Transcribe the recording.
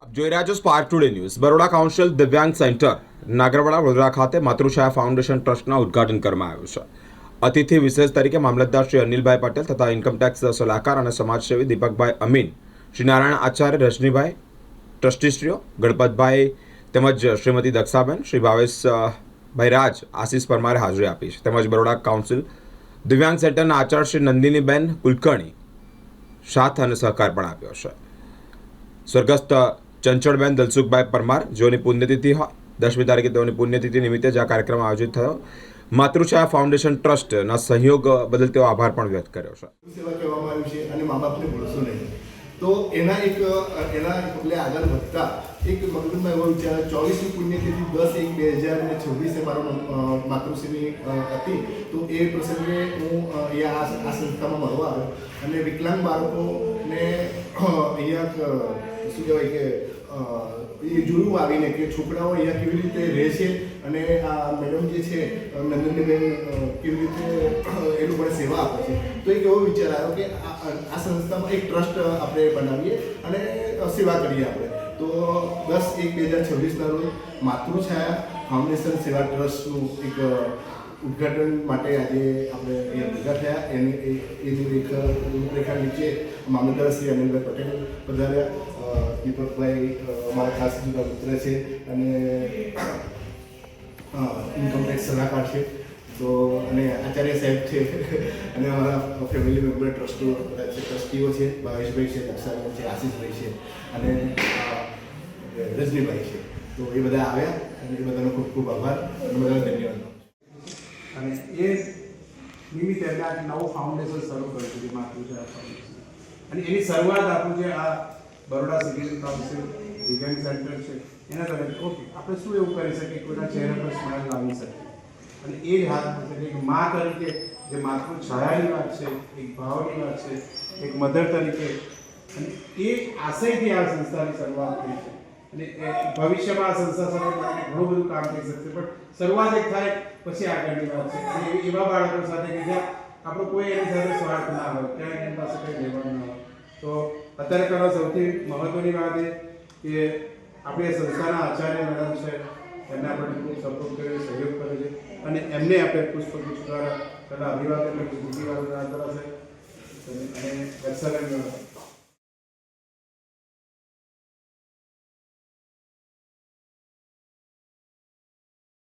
આપ જોઈ રહ્યા છો spark today news. Baroda council દિવ્યાંગ સેન્ટર નાગરવાડા વડોદરા ખાતે માતૃછાયા ફાઉન્ડેશન ટ્રસ્ટના ઉદ્ઘાટન કરવામાં આવ્યું છે. અતિથિ વિશેષ તરીકે મામલતદાર શ્રી અનિલભાઈ પટેલ તથા ઇન્કમટેક્સ સલાહકાર અને સમાજસેવી દીપકભાઈ અમીન, શ્રી નારાયણ આચાર્ય, રજનીભાઈ, ટ્રસ્ટીશ્રીઓ ગણપતભાઈ તેમજ શ્રીમતી દક્ષાબેન, શ્રી ભાવેશભાઈ રાજ, આશીષ પરમારે હાજરી આપી છે. તેમજ બરોડા કાઉન્સિલ દિવ્યાંગ સેન્ટરના આચાર્ય શ્રી નંદિનીબેન કુલકર્ણી સાથ અને સહકાર પણ આપ્યો છે. સ્વર્ગસ્થ ચંચળબેન દલસુખભાઈ પરમાર, જેઓની પુણ્યતિથિ હોય 10મી તારીખે તેઓની પુણ્યતિથિ નિમિત્તે જ આ કાર્યક્રમ આયોજિત થયો. માતૃછાયા ફાઉન્ડેશન ટ્રસ્ટના સહયોગ બદલ તેઓ આભાર પણ વ્યક્ત કર્યો છે. સેવા કહેવામાં આવ્યું છે અને મા બાપને ભૂલશો નહીં. તો એના પગલે આગળ વધતા એક મગજમાં એવો વિચાર 24મી પુણ્યતિથિ 10/1/2026 મારો માતૃશ્રીની હતી. તો એ પ્રસંગે હું અહીંયા આ સંસ્થામાં મળવા આવ્યો અને વિકલાંગ બાળકોને અહીંયા શું કહેવાય કે એ જોયું આવીને કે છોકરાઓ અહીંયા કેવી રીતે રહે છે અને આ મેડમ જે છે નંદનીબેન કેવી રીતે એ લોકોને સેવા આપે છે. તો એક એવો વિચાર આવ્યો કે આ સંસ્થામાં એક ટ્રસ્ટ આપણે બનાવીએ અને સેવા કરીએ આપણે. તો 10/1/2026 રોજ માતૃછાયા ફાઉન્ડેશન સેવા ટ્રસ્ટનું એક ઉદ્ઘાટન માટે આજે આપણે અહીંયા ભેગા થયા. એની એક રૂપરેખા નીચે મામલતદાર શ્રી અનિલભાઈ પટેલ પધાર્યા, દીપકભાઈ અમારા ખાસ જુદા મિત્ર છે અને ઇન્કમટેક્સ સલાહકાર છે, તો અને આચાર્ય સાહેબ છે અને અમારા ફેમિલી મેમ્બર ટ્રસ્ટીઓ છે, ભાવેશભાઈ છે, દક્ષાબેન છે, આશીષભાઈ છે અને રજનીભાઈ છે. તો એ બધા આવ્યા અને એ બધાનો ખૂબ ખૂબ આભાર અને બધાને ધન્યવાદ. અને એ નિમિત્તે એટલે આ નવું ફાઉન્ડેશન શરૂ કર્યું છે માતૃછાયા ફાઉન્ડેશન. અને એની શરૂઆત આપણું જે આ બરોડા સિટી કાઉન્સિલ દિવ્યાંગ સેન્ટર છે એના તરફ ઓકે આપણે શું એવું કરી શકીએ કોઈના ચહેરા પર સ્માઇલ લાવી શકીએ. અને એ જ હાથ છે એક મા તરીકે જે માતૃછાયાની વાત છે, એક ભાવની વાત છે, એક મધર તરીકે, અને એ આશયથી આ સંસ્થાની શરૂઆત થઈ છે. અને ભવિષ્યમાં આ સંસ્થા સાથે ઘણું બધું કામ થઈ શકશે, પણ શરૂઆત એક થાય પછી આગળની વાત છે. અને એવા બાળકો સાથે કે જ્યાં આપણો કોઈ એની સાથે સ્વાર્થ ના હોય, ક્યાંય એની પાસે કંઈ લેવાનું ના હોય. તો અત્યારે કરવા સૌથી મહત્ત્વની વાત એ કે આપણી સંસ્થાના આચાર્ય મેડમ છે, એમને આપણને ખૂબ સપોર્ટ કરે, સહયોગ કરે છે અને એમને આપણે પુષ્પગુચ્છ દ્વારા પહેલાં અભિવાદન અને કરાશે અને દક્ષાબેન